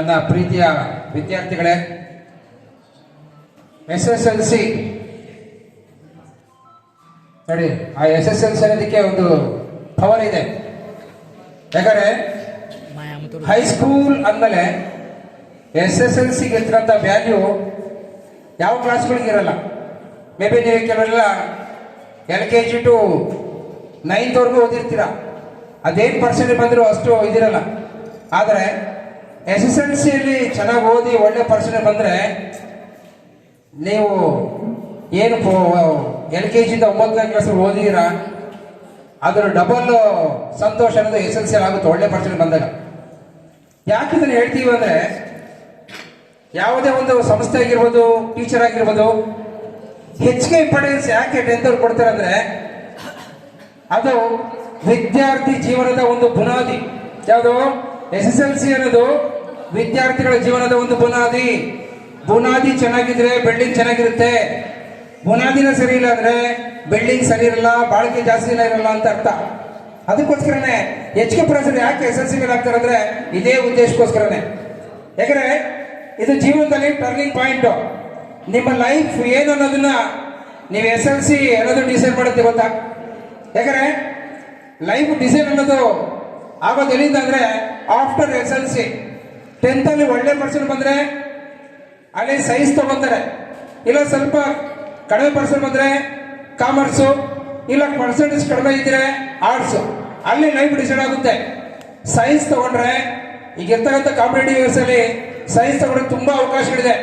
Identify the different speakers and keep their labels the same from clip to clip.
Speaker 1: ನನ್ನ ಪ್ರೀತಿಯ ವಿದ್ಯಾರ್ಥಿಗಳೇ, SSLC ನೋಡಿ, ಆ SSLC ಅನ್ನೋದಕ್ಕೆ ಒಂದು ಪವರ್ ಇದೆ. ಯಾಕಂದ್ರೆ ಹೈಸ್ಕೂಲ್ ಅಂದಮೇಲೆ SSLCಗೆ ಇರ್ತಕ್ಕಂಥ ವ್ಯಾಲ್ಯೂ ಯಾವ ಕ್ಲಾಸ್ಗಳಿಗೆ ಇರಲ್ಲ. ಮೇ ಬಿ ನೀವು ಕೆಲವೆಲ್ಲ LKG ಟು 9th ಓದಿರ್ತೀರ, ಅದೇನು ಪರ್ಸೆಂಟೇಜ್ ಬಂದರೂ ಅಷ್ಟು ಇದಿರಲ್ಲ. ಆದರೆ SSLCಯಲ್ಲಿ ಚೆನ್ನಾಗಿ ಓದಿ ಒಳ್ಳೆ ಪರ್ಸೆಂಟೇಜ್ ಬಂದರೆ ನೀವು ಏನು LKG 9ನೇ ಕ್ಲಾಸ್ ಓದಿದ್ದೀರಾ ಅದರ ಡಬಲ್ ಸಂತೋಷ ಅನ್ನೋದು SSLC ಆಗುತ್ತೆ ಒಳ್ಳೆ ಪರ್ಸೆಂಟೇಜ್ ಬಂದಾಗ. ಯಾಕೆ ಇದನ್ನು ಹೇಳ್ತೀವಿ ಅಂದರೆ, ಯಾವುದೇ ಒಂದು ಸಂಸ್ಥೆ ಆಗಿರ್ಬೋದು, ಟೀಚರ್ ಆಗಿರ್ಬೋದು, ಹೆಚ್ಚಿಗೆ ಇಂಪಾರ್ಟೆನ್ಸ್ ಯಾಕೆ 10th ಕೊಡ್ತಾರೆ ಅಂದರೆ, ಅದು ವಿದ್ಯಾರ್ಥಿ ಜೀವನದ ಒಂದು ಬುನಾದಿ. ಯಾವುದು SSLC ಅನ್ನೋದು ವಿದ್ಯಾರ್ಥಿಗಳ ಜೀವನದ ಒಂದು ಬುನಾದಿ. ಬುನಾದಿ ಚೆನ್ನಾಗಿದ್ರೆ ಬಿಲ್ಡಿಂಗ್ ಚೆನ್ನಾಗಿರುತ್ತೆ, ಬುನಾದಿನ ಸರಿ ಇಲ್ಲ ಅಂದ್ರೆ ಬಿಲ್ಡಿಂಗ್ ಸರಿ ಇರಲ್ಲ, ಬಾಳಿಕೆ ಜಾಸ್ತಿ ಇರಲ್ಲ ಅಂತ ಅರ್ಥ. ಅದಕ್ಕೋಸ್ಕರನೇ ಹೆಚ್ಚಿಗೆ ಪ್ರೊಸೆಸ್ ಯಾಕೆ SSLC ಮೇಲೆ ಆಗ್ತಾರೆ ಅಂದ್ರೆ ಇದೇ ಉದ್ದೇಶಕ್ಕೋಸ್ಕರನೇ. ಯಾಕಂದ್ರೆ ಇದು ಜೀವನದಲ್ಲಿ ಟರ್ನಿಂಗ್ ಪಾಯಿಂಟ್. ನಿಮ್ಮ ಲೈಫ್ ಏನು ಅನ್ನೋದನ್ನ ನೀವು SSLC ಅನ್ನೋದು ಡಿಸೈಡ್ ಮಾಡುತ್ತೆ, ಗೊತ್ತಾ? ಯಾಕಂದ್ರೆ ಲೈಫ್ ಡಿಸೈನ್ ಅನ್ನೋದು ಆಗೋದು ಎಲ್ಲಿಂದ ಅಂದ್ರೆ ಆಫ್ಟರ್ SSLC. 10th ಅಲ್ಲಿ ಒಳ್ಳೆ ಪರ್ಸೆಂಟ್ ಬಂದ್ರೆ ಅಲ್ಲಿ ಸೈನ್ಸ್ ತಗೊಂತಾರೆ, ಇಲ್ಲ ಸ್ವಲ್ಪ ಕಡಿಮೆ ಪರ್ಸೆಂಟ್ ಬಂದ್ರೆ ಕಾಮರ್ಸು, ಇಲ್ಲ ಪರ್ಸೆಂಟೇಜ್ ಕಡಿಮೆ ಇದ್ರೆ ಆರ್ಟ್ಸ್. ಅಲ್ಲಿ ಲೈಫ್ ಡಿಸೈಡ್ ಆಗುತ್ತೆ. ಸೈನ್ಸ್ ತಗೊಂಡ್ರೆ ಈಗ ಇರ್ತಕ್ಕಂಥ ಕಾಂಪಿಟೇಟಿವ್ ಅಲ್ಲಿ ಸೈನ್ಸ್ ತಗೊಂಡ್ರೆ ತುಂಬಾ ಅವಕಾಶಗಳಿದೆ.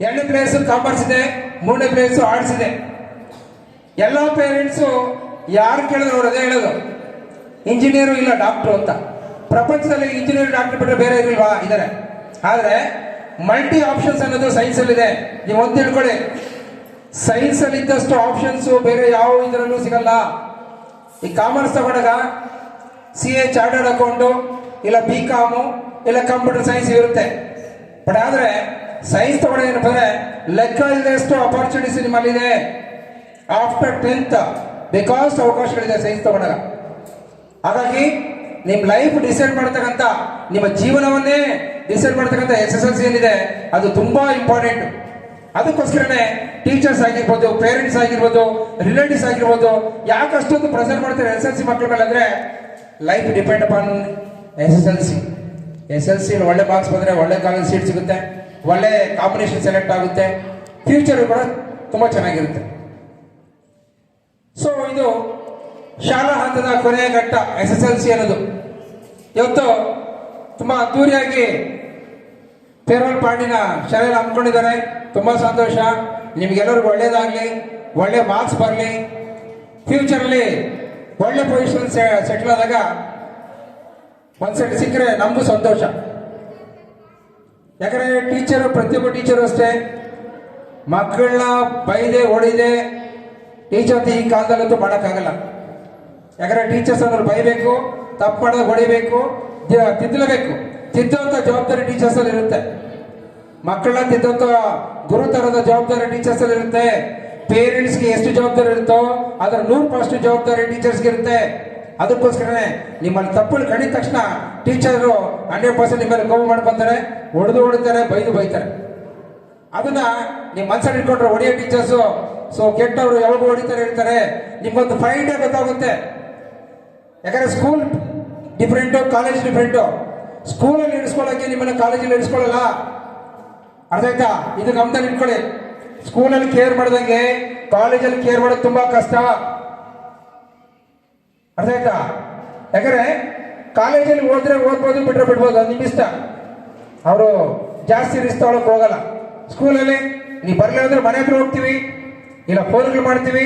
Speaker 1: 2ನೇ ಪ್ಲೇಸ್ ಕಾಮರ್ಸ್ ಇದೆ, 3ನೇ ಪ್ಲೇಸ್ ಆರ್ಟ್ಸ್ ಇದೆ. ಎಲ್ಲ ಪೇರೆಂಟ್ಸು ಯಾರು ಕೇಳಿದ್ರು ಅವ್ರು ಅದೇ ಹೇಳೋದು, ಇಂಜಿನಿಯರು ಇಲ್ಲ ಡಾಕ್ಟ್ರು ಅಂತ. ಪ್ರಪಂಚದಲ್ಲಿ ಇಂಜಿನಿಯರ್ ಡಾಕ್ಟರ್ ಬಿಟ್ಟರೆ ಬೇರೆ ಇರಲ್ವಾ? ಇದ್ದಾರೆ. ಆದರೆ ಮಲ್ಟಿ ಆಪ್ಷನ್ಸ್ ಅನ್ನೋದು ಸೈನ್ಸ್ ಅಲ್ಲಿ ಇದೆ. ನೀವು ಒಂದು ತಿಳ್ಕೊಳ್ಳಿ, ಸೈನ್ಸ್ ಅಲ್ಲಿ ಇದ್ದಷ್ಟು ಆಪ್ಷನ್ಸ್ ಬೇರೆ ಯಾವ ಇದರಲ್ಲೂ ಸಿಗಲ್ಲ. ಈ ಕಾಮರ್ಸ್ ತಗೊಂಡಾಗ CA ಚಾರ್ಟರ್ಡ್ ಅಕೌಂಟು, ಇಲ್ಲ BCom, ಇಲ್ಲ ಕಂಪ್ಯೂಟರ್ ಸೈನ್ಸ್ ಇರುತ್ತೆ. ಬಟ್ ಆದ್ರೆ ಸೈನ್ಸ್ ತಗೊಂಡ ಏನಪ್ಪ ಅಂದ್ರೆ ಲೆಕ್ಕ ಇಲ್ಲದಷ್ಟು ಅಪಾರ್ಚುನಿಟೀಸ್ ನಿಮ್ಮಲ್ಲಿದೆ ಆಫ್ಟರ್ 10th. ಬೇಕಾದಷ್ಟು ಅವಕಾಶಗಳಿದೆ ಸೈನ್ಸ್ ತಗೊಂಡಾಗ. ಹಾಗಾಗಿ ನಿಮ್ಮ ಲೈಫ್ ಡಿಸೈಡ್ ಮಾಡತಕ್ಕಂಥ, ನಿಮ್ಮ ಜೀವನವನ್ನೇ ಡಿಸೈಡ್ ಮಾಡತಕ್ಕಂಥ SSLC ಏನಿದೆ ಅದು ತುಂಬಾ ಇಂಪಾರ್ಟೆಂಟ್. ಅದಕ್ಕೋಸ್ಕರನೇ ಟೀಚರ್ಸ್ ಆಗಿರ್ಬೋದು, ಪೇರೆಂಟ್ಸ್ ಆಗಿರ್ಬೋದು, ರಿಲೇಟಿವ್ಸ್ ಆಗಿರ್ಬೋದು, ಯಾಕೆ ಅಷ್ಟೊಂದು ಪ್ರೆಸರ್ ಮಾಡ್ತಾರೆ SSLC ಮಕ್ಕಳ ಮೇಲೆ ಅಂದ್ರೆ life depend upon SSLC. SSLC ಒಳ್ಳೆ ಮಾರ್ಕ್ಸ್ ಬಂದ್ರೆ ಒಳ್ಳೆ ಕಾಲೇಜ್ ಸೀಟ್ ಸಿಗುತ್ತೆ, ಒಳ್ಳೆ ಕಾಂಬಿನೇಷನ್ ಸೆಲೆಕ್ಟ್ ಆಗುತ್ತೆ, ಫ್ಯೂಚರ್ ಕೂಡ ತುಂಬಾ ಚೆನ್ನಾಗಿರುತ್ತೆ. ಸೊ ಇದು ಶಾಲಾ ಹಂತದ ಕೊನೆಯ ಘಟ್ಟ SSLC ಅನ್ನೋದು. ಇವತ್ತು ತುಂಬಾ ಅದ್ದೂರಿಯಾಗಿ ಫೇರ್ವೆಲ್ ಪಾರ್ಟಿನ ಶಾಲೆಯಲ್ಲಿ ಹಮ್ಮಿಕೊಂಡಿದ್ದಾರೆ. ತುಂಬಾ ಸಂತೋಷ. ನಿಮ್ಗೆಲ್ಲರಿಗೂ ಒಳ್ಳೇದಾಗ್ಲಿ, ಒಳ್ಳೆ ಮಾರ್ಕ್ಸ್ ಬರಲಿ, ಫ್ಯೂಚರಲ್ಲಿ ಒಳ್ಳೆ ಪೊಸಿಷನ್ ಸೆಟ್ಲ್ ಆದಾಗ ಒಂದ್ ಸೆಟ್ ಸಿಕ್ಕರೆ ನಮಗೂ ಸಂತೋಷ. ಯಾಕಂದ್ರೆ ಟೀಚರು, ಪ್ರತಿಯೊಬ್ಬ ಟೀಚರು ಅಷ್ಟೇ, ಮಕ್ಕಳನ್ನ ಬೈದೆ ಹೊಡಿದೆ ಟೀಚರ್ ಈ ಕಾಲದಲ್ಲಂತೂ ಮಾಡೋಕ್ಕಾಗಲ್ಲ. ಯಾಕಂದ್ರೆ ಟೀಚರ್ಸ್ ಅಂದ್ರೆ ಬೈಬೇಕು, ತಪ್ಪು ಮಾಡೋದು ಹೊಡಿಬೇಕು, ತಿದ್ದಲೇಬೇಕು. ತಿದ್ದುವಂತ ಜವಾಬ್ದಾರಿ ಟೀಚರ್ಸ್ ಅಲ್ಲಿ ಇರುತ್ತೆ. ಮಕ್ಕಳನ್ನ ತಿದ್ದುವಂತ ಗುರುತರದ ಜವಾಬ್ದಾರಿ ಟೀಚರ್ಸ್ ಅಲ್ಲಿ ಇರುತ್ತೆ. ಪೇರೆಂಟ್ಸ್ಗೆ ಎಷ್ಟು ಜವಾಬ್ದಾರಿ ಇರುತ್ತೋ ಅದರ 100% ಜವಾಬ್ದಾರಿ ಟೀಚರ್ಸ್ಗೆ ಇರುತ್ತೆ. ಅದಕ್ಕೋಸ್ಕರನೇ ನಿಮ್ಮಲ್ಲಿ ತಪ್ಪುಗಳು ಕಂಡಿದ ತಕ್ಷಣ ಟೀಚರು 100% ನಿಮ್ಮಲ್ಲಿ ಕೋಪ ಮಾಡ್ಕೊಂತಾರೆ, ಹೊಡೆತಾರೆ, ಬೈತಾರೆ. ಅದನ್ನ ನಿಮ್ಮ ಮನಸ್ಸಲ್ಲಿ ಇಟ್ಕೊಂಡ್ರೆ ಹೊಡೆಯೋ ಟೀಚರ್ಸು ಸೊ ಕೆಟ್ಟವರು ಯಾವಾಗ ಹೊಡಿತಾರೆ ಇರ್ತಾರೆ. ನಿಮ್ಮೊಂದು ಫೈನ್ ಡೇ ಗೊತ್ತಾಗುತ್ತೆ. ಯಾಕಂದ್ರೆ ಸ್ಕೂಲ್ ಡಿಫ್ರೆಂಟು, ಕಾಲೇಜ್ ಡಿಫ್ರೆಂಟು. ಸ್ಕೂಲಲ್ಲಿ ಇಡಿಸ್ಕೊಳ್ಳೋಕೆ ನಿಮ್ಮನ್ನ ಕಾಲೇಜಲ್ಲಿ ಇಡಿಸ್ಕೊಳ್ಳಲ್ಲ. ಅರ್ಥ ಆಯ್ತಾ? ಇದು ಗಮನದಲ್ಲಿ ಇಟ್ಕೊಳ್ಳಿ. ಸ್ಕೂಲಲ್ಲಿ ಕೇರ್ ಮಾಡ್ದಂಗೆ ಕಾಲೇಜಲ್ಲಿ ಕೇರ್ ಮಾಡೋದು ತುಂಬಾ ಕಷ್ಟ. ಅರ್ಥ ಆಯ್ತಾ? ಯಾಕಂದ್ರೆ ಕಾಲೇಜಲ್ಲಿ ಓದಿದ್ರೆ ಓದ್ಬೋದು, ಬಿಟ್ರೆ ಬಿಡ್ಬೋದು, ಅದು ನಿಮ್ಮ ಇಷ್ಟ. ಅವರು ಜಾಸ್ತಿ ರಿಸ್ಕ್ ತಗೊಳಕ್ ಹೋಗಲ್ಲ. ಸ್ಕೂಲಲ್ಲಿ ನೀವು ಬರಲಿಲ್ಲ ಅಂದ್ರೆ ಮನೆ ಹತ್ರ ಹೋಗ್ತೀವಿ, ಇಲ್ಲ ಫೋನ್ಗಳು ಮಾಡ್ತೀವಿ,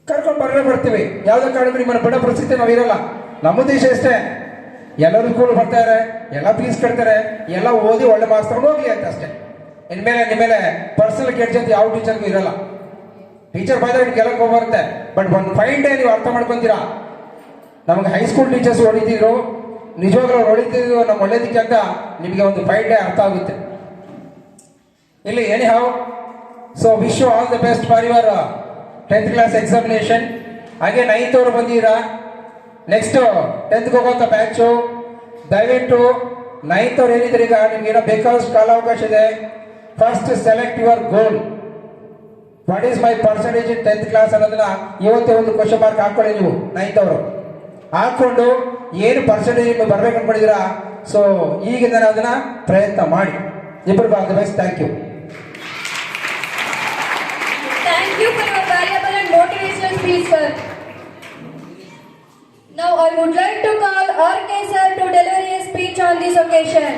Speaker 1: ಕರ್ಕೊಂಡು ಬರ್ತೀವಿ. ಯಾವುದೇ ಕಾರಣಕ್ಕೂ ನಿಮ್ಮನ್ನು ಬಿಡೋ ಪರಿಸ್ಥಿತಿ ನಾವು ಇರಲ್ಲ. ನಮ್ಮ ದೇಶ ಅಷ್ಟೇ, ಎಲ್ಲರೂ ಸ್ಕೂಲ್ ಬರ್ತಾರೆ, ಎಲ್ಲ ಫೀಸ್ ಕಟ್ತಾರೆ, ಎಲ್ಲ ಓದಿ ಒಳ್ಳೆ ಮಾರ್ಕ್ಸ್ ತಗೊಂಡು ಹೋಗ್ಲಿ ಅಂತ ಅಷ್ಟೇ. ಇನ್ಮೇಲೆ ನಿಮ್ಮ ಮೇಲೆ ಪರ್ಸನಲ್ ಕೆಡ್ಜ್ ಯಾವ ಟೀಚರ್ಗೂ ಇರಲ್ಲ. ಟೀಚರ್ ಬಾಯ್ದಾಗ ಗೆಲ್ಲಕ್ಕೆ ಹೋಗ್ಬರುತ್ತೆ. ಬಟ್ ಒಂದು ಫೈನ್ ಡೇ ನೀವು ಅರ್ಥ ಮಾಡ್ಕೊಂತೀರಾ. ನಮಗೆ ಹೈಸ್ಕೂಲ್ ಟೀಚರ್ಸ್ ಹೊಡಿತಿದ್ರು, ನಿಜವಾಗ್ಲೂ ಅವ್ರು ಹೊಡಿತಿದ್ರು ನಮ್ಮ ಒಳ್ಳೇದಕ್ಕೆ ಅಂತ ನಿಮಗೆ ಒಂದು ಫೈನ್ ಡೇ ಅರ್ಥ ಆಗುತ್ತೆ. ಇಲ್ಲಿ anyhow, so wish you all the best for your 10th class examination. ಹಾಗೆ 9th ಅವರು ಬಂದಿರಾ, ನೆಕ್ಸ್ಟ್ 10th ಹೋಗೋಂಥ ಬ್ಯಾಚು ದಯವಿಟ್ಟು 9th ಅವ್ರು ಏನಿದ್ರೆ ಈಗ ನಿಮ್ಗೆ ಏನೋ ಬೇಕಾದಷ್ಟು ಕಾಲಾವಕಾಶ ಇದೆ. First select your goal. What is my percentage in 10th class ಅನ್ನೋದನ್ನ ಇವತ್ತೇ ಒಂದು ಕ್ವಶನ್ ಮಾರ್ಕ್ ಹಾಕೊಳ್ಳಿ ನೀವು 9th ಅವರು ಹಾಕೊಂಡು ಏನು ಪರ್ಸೆಂಟೇಜ್ ಬರ್ಬೇಕು ಅನ್ಕೊಂಡಿದ್ದೀರಾ. ಸೊ ಈಗಿಂದ ಅದನ್ನ ಪ್ರಯತ್ನ ಮಾಡಿ. ಇಬ್ಬರಿಗೂ all the best. Thank you.
Speaker 2: Thank you for your valuable and motivational speech, sir. Now I would like to call RK sir to deliver a speech on this occasion.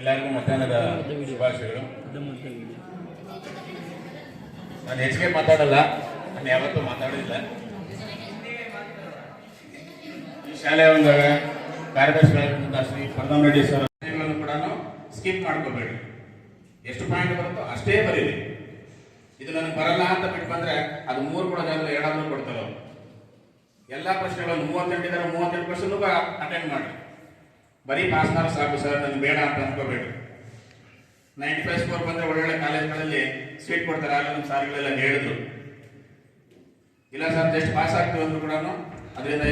Speaker 3: ಎಲ್ಲರಿಗೂ ಮಧ್ಯಾಹ್ನದ ಶುಭಾಶಯಗಳು. ನಾನು ಹೆಚ್ಚಿಗೆ ಮಾತಾಡಲ್ಲ, ನಾನು ಯಾವತ್ತೂ ಮಾತಾಡೋದಿಲ್ಲ. ಈ ಶಾಲೆಯ ಒಂದು ಕಾರ್ಯದರ್ಶಿಗಳಾಗಿದ್ದಂಥ ಶ್ರೀ ಪರದಮ್ ರೆಡ್ಡಿ ಸರ್ ಕೂಡ ಸ್ಕಿಪ್ ಮಾಡ್ಕೋಬೇಡಿ. ಎಷ್ಟು ಪಾಯಿಂಟ್ ಬರುತ್ತೋ ಅಷ್ಟೇ ಬರೀರಿ. ಇದು ನನಗೆ ಬರಲ್ಲ ಅಂತ ಬಿಟ್ಟು ಬಂದ್ರೆ ಅದು 3 ಕೂಡ ಜಾಗದಲ್ಲಿ 2 ಕೊಡ್ತಾರೆ ಅವರು. ಎಲ್ಲ ಪ್ರಶ್ನೆಗಳು 38 ಇದ್ದಾರೆ, 38 ಕ್ವಶನ್ ಅಟೆಂಡ್ ಮಾಡಿ. ಬರೀ ಪಾಸ್ ಮಾರ್ಕ್ಸ್ ಸಾಕು ಸರ್, ನನಗೆ ಬೇಡ ಅಂತ ಅನ್ಕೋಬೇಡಿ. 95 ಸ್ಕೋರ್ ಬಂದ್ರೆ ಒಳ್ಳೊಳ್ಳೆ ಕಾಲೇಜ್ಗಳಲ್ಲಿ ಸೀಟ್ ಕೊಡ್ತಾರೆ. ಆಗ ನಮ್ಮ ಸಾರಿಗಳೆಲ್ಲ ಹೇಳಿದ್ರು, ಇಲ್ಲ ಸರ್ ಜಸ್ಟ್ ಪಾಸ್ ಆಗ್ತೀವಿ ಅಂದ್ರು ಕೂಡ ಅದರಿಂದ